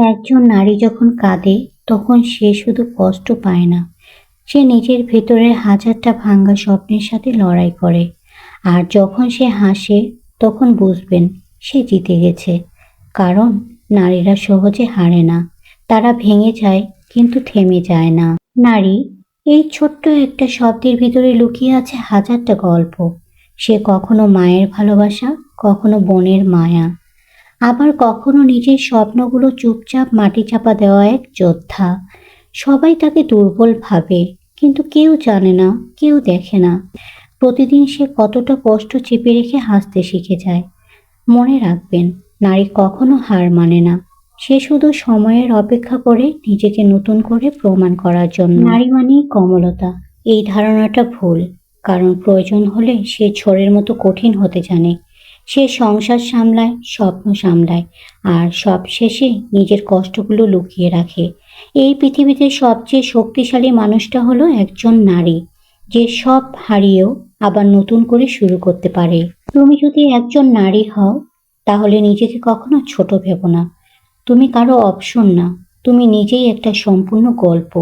একজন নারী যখন কাঁদে তখন সে শুধু কষ্ট পায় না, সে নিজের ভেতরের হাজারটা ভাঙা স্বপ্নের সাথে লড়াই করে। আর যখন সে হাসে তখন বুঝবেন সে জিতে গেছে। কারণ নারীরা সহজে হারে না, তারা ভেঙে যায় কিন্তু থেমে যায় না। নারী এই ছোট্ট একটা শব্দের ভিতরে লুকিয়ে আছে হাজারটা গল্প। সে কখনো মায়ের ভালোবাসা, কখনো বোনের মায়া, আবার কখনো নিজের স্বপ্নগুলো চুপচাপ মাটি চাপা দেওয়া এক যোদ্ধা। সবাই তাকে দুর্বল ভাবে, কিন্তু কেউ জানে না, কেউ দেখে না প্রতিদিন সে কতটা কষ্ট চেপে রেখে হাসতে শিখে যায়। মনে রাখবেন, নারী কখনো হার মানে না, সে শুধু সময়ের অপেক্ষা করে নিজেকে নতুন করে প্রমাণ করার জন্য। নারী মানেই কমলতা, এই ধারণাটা ভুল। কারণ প্রয়োজন হলে সে ঝড়ের মতো কঠিন হতে জানে। সে সংসার সামলায়, স্বপ্ন সামলায়, আর সবশেষে নিজের কষ্টগুলো লুকিয়ে রাখে। এই পৃথিবীতে সবচেয়ে শক্তিশালী মানুষটা হলো একজন নারী, যে সব হারিয়েও আবার নতুন করে শুরু করতে পারে। তুমি যদি একজন নারী হও, তাহলে নিজেকে কখনো ছোট ভেবো না। তুমি কারো অপশন না, তুমি নিজেই একটা সম্পূর্ণ গল্প।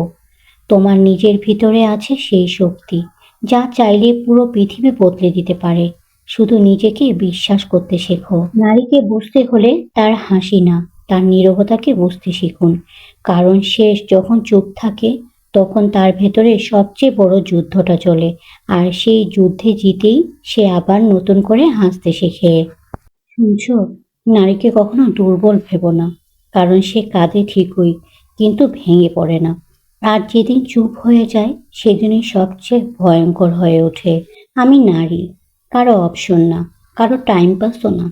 তোমার নিজের ভিতরে আছে সেই শক্তি, যা চাইলে পুরো পৃথিবী বদলে দিতে পারে। শুধু নিজেকে বিশ্বাস করতে শেখো। নারীকে বুঝতে হলে তার হাসি না, তার নীরবতাকে বুঝতে শিখুন। কারণ সে যখন চুপ থাকে তখন তার ভেতরে সবচেয়ে বড় যুদ্ধটা চলে। আর সেই যুদ্ধে জিতেই সে আবার নতুন করে হাসতে শেখে। শুনছো? নারীকে কখনো দুর্বল ভেবো না। কারণ সে কাঁদে ঠিকই, কিন্তু ভেঙে পড়ে না। আর যেদিন চুপ হয়ে যায় সেদিনই সবচেয়ে ভয়ঙ্কর হয়ে ওঠে। আমি নারী, কারো অপশন না, কারো টাইম পাসও না।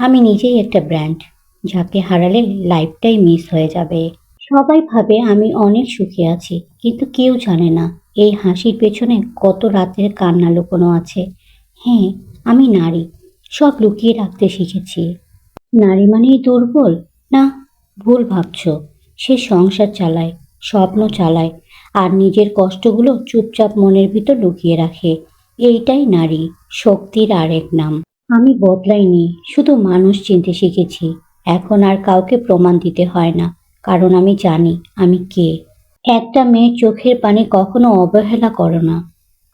আমি নিজেই একটা ব্র্যান্ড, যাকে হারালে লাইফটাই মিস হয়ে যাবে। সবাই ভাবে আমি অনেক সুখী আছি, কিন্তু কেউ জানে না এই হাসির পেছনে কত রাতের কান্না লুকোনো আছে। হ্যাঁ, আমি নারী, সব লুকিয়ে রাখতে শিখেছি। নারী মানেই দুর্বল? না, ভুল ভাবছো। সে সংসার চালায়, স্বপ্ন চালায়, আর নিজের কষ্টগুলো চুপচাপ মনের ভিতর লুকিয়ে রাখে। এইটাই নারী শক্তির আরেক নাম। আমি বদলাইনি, শুধু মানুষ চিনতে শিখেছি। এখন আর কাউকে প্রমাণ দিতে হয় না, কারণ আমি জানি আমি কে। একটা মেয়ের চোখের পানি কখনো অবহেলা করো না,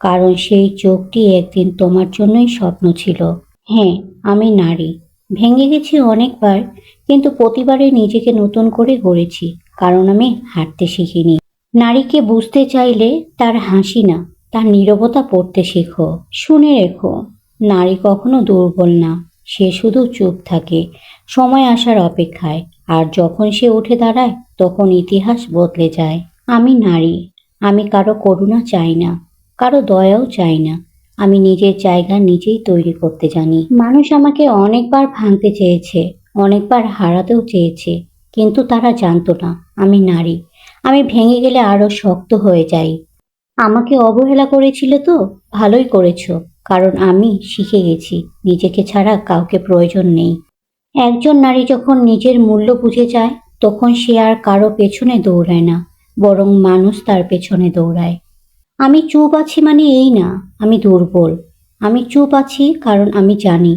কারণ সেই চোখটি একদিন তোমার জন্যই স্বপ্ন ছিল। হ্যাঁ, আমি নারী, ভেঙে গেছি অনেকবার, কিন্তু প্রতিবারে নিজেকে নতুন করে গড়েছি। কারণ আমি হাঁটতে শিখিনি। নারীকে বুঝতে চাইলে তার হাসি না, তার নীরবতা পড়তে শেখো। শুনে রেখো, নারী কখনো দুর্বল না, সে শুধু চুপ থাকে সময় আসার অপেক্ষায়। আর যখন সে উঠে দাঁড়ায় তখন ইতিহাস বদলে যায়। আমি নারী, আমি কারো করুণা চাই না, কারো দয়াও চাই না। আমি নিজের জায়গা নিজেই তৈরি করতে জানি। মানুষ আমাকে অনেকবার ভাঙতে চেয়েছে, অনেকবার হারাতেও চেয়েছে, কিন্তু তারা জানতো না আমি নারী। আমি ভেঙে গেলে আরো শক্ত হয়ে যাই। আমাকে অবহেলা করেছিলে তো, ভালোই করেছো। কারণ আমি শিখে গেছি নিজেকে ছাড়া কাউকে প্রয়োজন নেই। একজন নারী যখন নিজের মূল্য বুঝে যায় তখন সে আর কারো পেছনে দৌড়ায় না, বরং মানুষ তার পেছনে দৌড়ায়। আমি চুপ আছি মানে এই না আমি দুর্বল। আমি চুপ আছি কারণ আমি জানি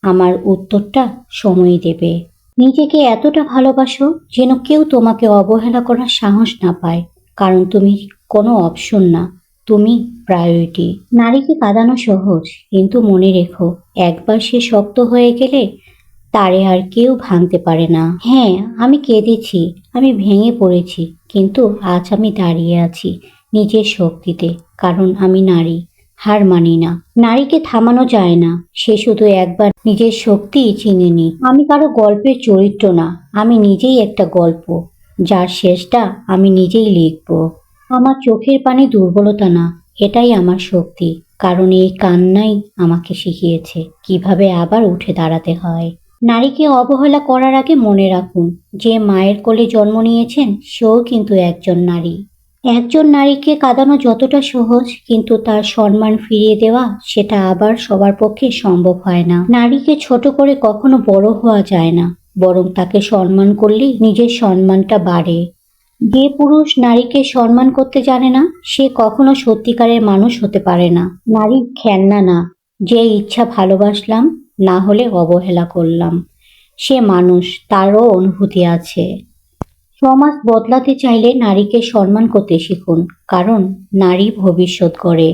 আমার উত্তরটা সময় দেবে। নিজেকে এতটা ভালোবাসো যেন কেউ তোমাকে অবহেলা করার সাহস না পায়। কারণ তুমি কোনো অপশন না, তুমি প্রায়োরিটি। নারীকে কাঁদানো সহজ, কিন্তু মনে রেখো, একবার সে শক্ত হয়ে গেলে তারে আর কেউ ভাঙতে পারে না। হ্যাঁ, আমি কেঁদেছি, আমি ভেঙে পড়েছি, কিন্তু আজ আমি দাঁড়িয়ে আছি নিজের শক্তিতে। কারণ আমি নারী, হার মানি না। নারীকে থামানো যায় না, সে শুধু একবার নিজের শক্তি চিনে নি। আমি কারো গল্পের চরিত্র না, আমি নিজেই একটা গল্প, যার শেষটা আমি নিজেই লিখব। আমার চোখের পানি দুর্বলতা না, এটাই আমার শক্তি। কারণ এই কান্নাই আমাকে শিখিয়েছে কিভাবে আবার উঠে দাঁড়াতে হয়। নারীকে অবহেলা করার আগে মনে রাখুন, যে মায়ের কোলে জন্ম নিয়েছেন সেও কিন্তু একজন নারী। একজন নারীকে কাঁদানো যতটা সহজ, কিন্তু তার সম্মান ফিরিয়ে দেওয়া সেটা আবার সবার পক্ষে সম্ভব হয় না। নারীকে ছোট করে কখনো বড় হওয়া যায় না, বরং তাকে সম্মান করলেই নিজের সম্মানটা বাড়ে। যে পুরুষ নারীকে সম্মান করতে জানে না সে কখনো সত্যিকারের মানুষ হতে পারে না। নারী খেলনা না, যে ইচ্ছা ভালোবাসলাম, না হলে অবহেলা করলাম। সে মানুষ, তারও অনুভূতি আছে। সমাজ বদলাতে চাইলে নারীকে সম্মান করতে শিখুন, কারণ নারী ভবিষ্যৎ গড়ে।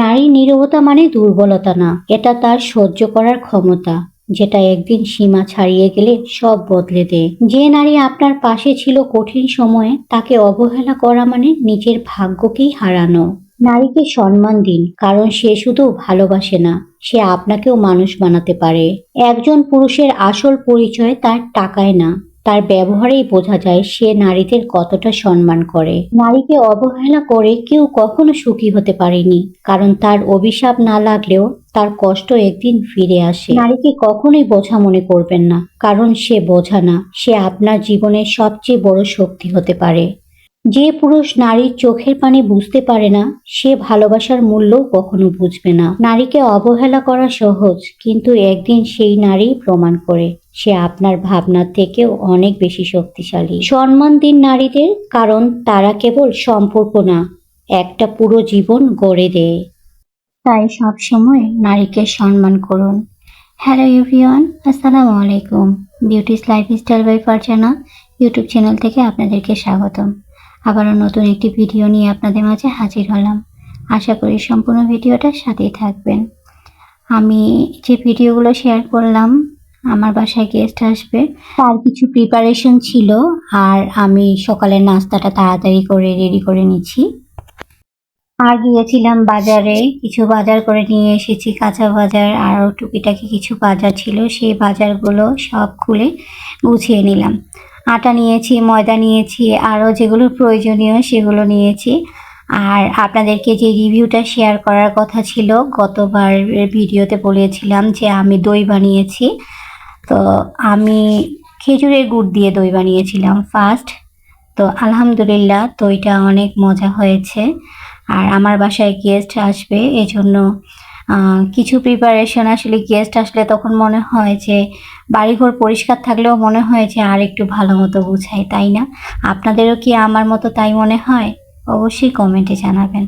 নারী নীরবতা মানে দুর্বলতা না, এটা তার সহ্য করার ক্ষমতা, যেটা একদিন সীমা ছাড়িয়ে গেলে সব বদলে দেয়। যে নারী আপনার পাশে ছিল কঠিন সময়ে, তাকে অবহেলা করা মানে নিজের ভাগ্যকেই হারানো। নারীকে সম্মান দিন, কারণ সে শুধু ভালোবাসে না, সে আপনাকেও মানুষ বানাতে পারে। একজন পুরুষের আসল পরিচয় তার টাকায় না, তার ব্যবহারেই বোঝা যায় সে নারীদের কতটা সম্মান করে। নারীকে অবহেলা করে কেউ কখনো সুখী হতে পারেনি, কারণ তার অভিশাপ না লাগলেও তার কষ্ট একদিন ফিরে আসে। নারীকে কখনোই বোঝা মনে করবেন না, কারণ সে বোঝা না, সে আপনার জীবনের সবচেয়ে বড় শক্তি হতে পারে। যে পুরুষ নারীর চোখের পানি বুঝতে পারে না, সে ভালোবাসার মূল্য কখনো বুঝবে না। নারীকে অবহেলা করা সহজ, কিন্তু একদিন সেই নারী প্রমাণ করে সে আপনার ভাবনার থেকেও অনেক বেশি শক্তিশালী। সম্মান দিন নারীদের, কারণ তারা কেবল সম্পর্ক না, একটা পুরো জীবন গড়ে দেয়। তাই সবসময় নারীকে সম্মান করুন। হ্যালো এভরিওয়ান, আসসালামু আলাইকুম। Beauty's lifestyle by Farzana YouTube channel থেকে আপনাদেরকে স্বাগতম। আবারও নতুন একটি ভিডিও নিয়ে আপনাদের মাঝে হাজির হলাম। আশা করি সম্পূর্ণ ভিডিওটার সাথেই থাকবেন। আমি যে ভিডিওগুলো শেয়ার করলাম, আমার বাসায় গেস্ট আসবে, তার কিছু প্রিপারেশন ছিল, আর আমি সকালের নাস্তাটা তাড়াতাড়ি করে রেডি করে নিচ্ছি। আর গিয়েছিলাম বাজারে, কিছু বাজার করে নিয়ে এসেছি, কাঁচা বাজার, আরও টুকিটাকি কিছু বাজার ছিল, সেই বাজারগুলো সব খুলে গুছিয়ে নিলাম। আটা নিয়েছি, ময়দা নিয়েছি, আরও যেগুলো প্রয়োজনীয় সেগুলো নিয়েছি। আর আপনাদেরকে যে রিভিউটা শেয়ার করার কথা ছিল, গতবার ভিডিওতে বলেছিলাম যে আমি দই বানিয়েছি। তো আমি খেজুরের গুড় দিয়ে দই বানিয়েছিলাম ফার্স্ট। তো আলহামদুলিল্লাহ দইটা অনেক মজা হয়েছে। আর আমার বাসায় গেস্ট আসবে, এজন্য কিছু প্রিপারেশন, আসলে গেস্ট আসলে তখন মনে হয় যে বাড়িঘর পরিষ্কার থাকলেও মনে হয় যে আর একটু ভালো মতো গুছাই, তাই না? আপনাদেরও কি আমার মতো তাই মনে হয়? অবশ্যই কমেন্টে জানাবেন।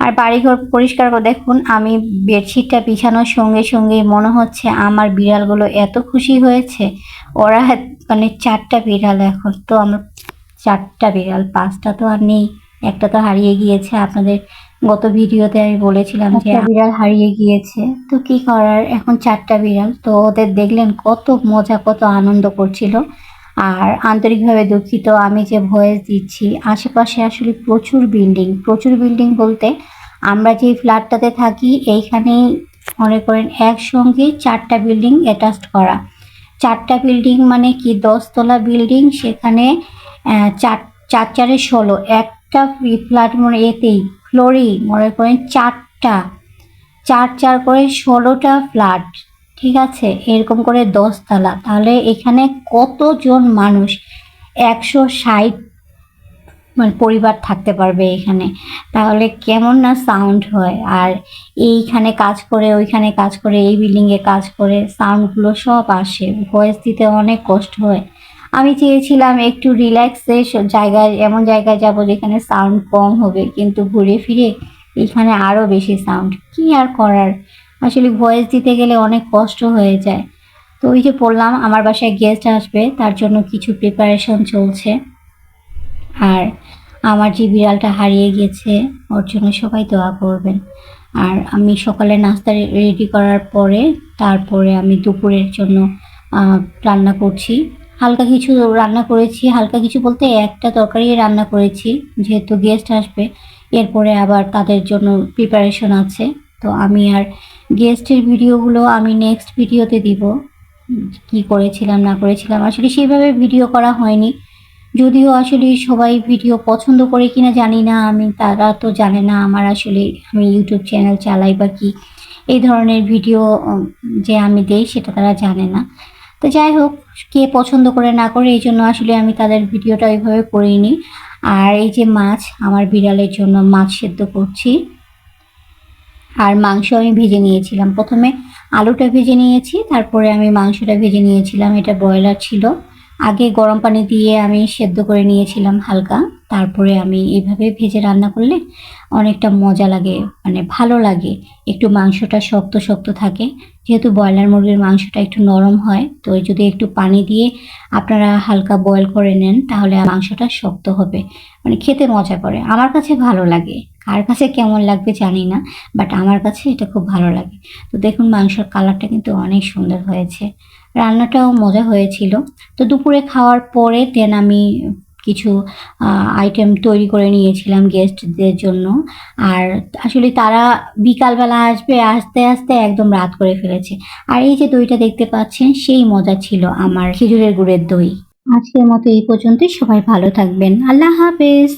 আর বাড়িঘর পরিষ্কার করে দেখুন, আমি বেডশিটটা বিছানোর সঙ্গে সঙ্গেই মনে হচ্ছে আমার বিড়ালগুলো এত খুশি হয়েছে। ওরা মানে 4টা বিড়াল, এখন তো আমার 4টা বিড়াল, 5টা তো আর নেই, একটা তো হারিয়ে গিয়েছে। আপনাদের গত ভিডিওতে আমি বলেছিলাম যে বিড়াল হারিয়ে গিয়েছে, তো কি করার, এখন 4টা বিড়াল। তো ওদের দেখলেন কত মজা, কত আনন্দ করছিল। আর আন্তরিকভাবে দুঃখিত আমি যে ভয়েস দিচ্ছি, আশেপাশে আসলে প্রচুর বিল্ডিং বলতে আমরা যে ফ্ল্যাটটাতে থাকি এইখানে মনে করেন একসঙ্গে 4টা বিল্ডিং অ্যাটাচড করা। 4টা বিল্ডিং মানে কি 10তলা বিল্ডিং, সেখানে 4 4 16, একটা ফ্ল্যাট মানে এতেই ফ্লোরেই মনে করেন 4টা, 4 4 করে 16টা ফ্ল্যাট, ঠিক আছে? এরকম করে 10তলা, তাহলে এখানে কতজন মানুষ, 160 মানে পরিবার থাকতে পারবে এখানে। তাহলে কেমন না সাউন্ড হয়। আর এইখানে কাজ করে, ওইখানে কাজ করে, এই বিল্ডিংয়ে কাজ করে, সাউন্ডগুলো সব আসে, ভয়েস দিতে অনেক কষ্ট হয়। আমি চেয়েছিলাম একটু রিল্যাক্সে জায়গায়, এমন জায়গায় যাব যেখানে সাউন্ড কম হবে, কিন্তু ঘুরে ফিরে এখানে আরও বেশি সাউন্ড। কি আর করার, আসলে ভয়েস দিতে গেলে অনেক কষ্ট হয়ে যায়। তো ওই যে বললাম আমার বাসায় গেস্ট আসবে, তার জন্য কিছু প্রিপারেশন চলছে। আর আমার যে বিড়ালটা হারিয়ে গেছে, ওর জন্য সবাই দোয়া করবেন। আর আমি সকালে নাস্তা রেডি করার পরে, তারপরে আমি দুপুরের জন্য রান্না করছি। হালকা কিছু রান্না করেছি, হালকা কিছু বলতে একটা তরকারি রান্না করেছি, যেহেতু গেস্ট আসবে। এরপরে আবার তাদের জন্য প্রিপারেশন আছে। তো আমি আর গেস্টের ভিডিওগুলো আমি নেক্সট ভিডিওতে দিব, কি করেছিলাম না করেছিলাম, আসলে সেইভাবে ভিডিও করা হয়নি। যদিও আসলে সবাই ভিডিও পছন্দ করে কিনা জানি না আমি, তারা তো জানে না আমার আসলে আমি ইউটিউব চ্যানেল চালাই বা কি এই ধরনের ভিডিও যে আমি দেই সেটা তারা জানে না। তো যাই হোক, কে পছন্দ করে না করে এই জন্য আসলে আমি তাদের ভিডিওটা ওইভাবে করিনি। আর এই যে মাছ, আমার বিড়ালের জন্য মাছ সেদ্ধ করছি। আর মাংস আমি ভেজে নিয়েছিলাম, প্রথমে আলুটা ভেজে নিয়েছি, তারপরে আমি মাংসটা ভেজে নিয়েছিলাম। এটা ব্রয়লার ছিল, আগে গরম পানি দিয়ে আমি সেদ্ধ করে নিয়েছিলাম হালকা। তারপরে আমি এভাবে ভেজে রান্না করলে অনেকটা মজা লাগে, মানে ভালো লাগে। একটু মাংসটা শক্ত, শক্ত থাকে। যেহেতু ব্রয়লার মুরগির মাংসটা একটু নরম হয়, তো যদি একটু পানি দিয়ে আপনারা হালকা বয়েল করে নেন তাহলে মাংসটা শক্ত হবে। মানে খেতে মজা করে। আমার কাছে ভালো লাগে। কার কাছে কেমন লাগবে জানি না। বাট আমার কাছে এটা খুব ভালো লাগে। তো দেখুন মাংসের কালারটা কিন্তু অনেক সুন্দর হয়েছে। রান্নাটাও মজা হয়েছিল। তো দুপুরে খাওয়ার পরে দেন আমি কিছু আইটেম তৈরি করে নিয়েছিলাম গেস্টদের জন্য। আর আসলে তারা বিকালবেলা আসবে, আসতে, আসতে একদম রাত করে ফেলেছে। আর এই যে দইটা দেখতে পাচ্ছেন সেই মজা ছিল আমার খেজুরের গুড়ের দই। আজকের মতো এই পর্যন্তই। সবাই ভালো থাকবেন। আল্লাহ হাফেজ।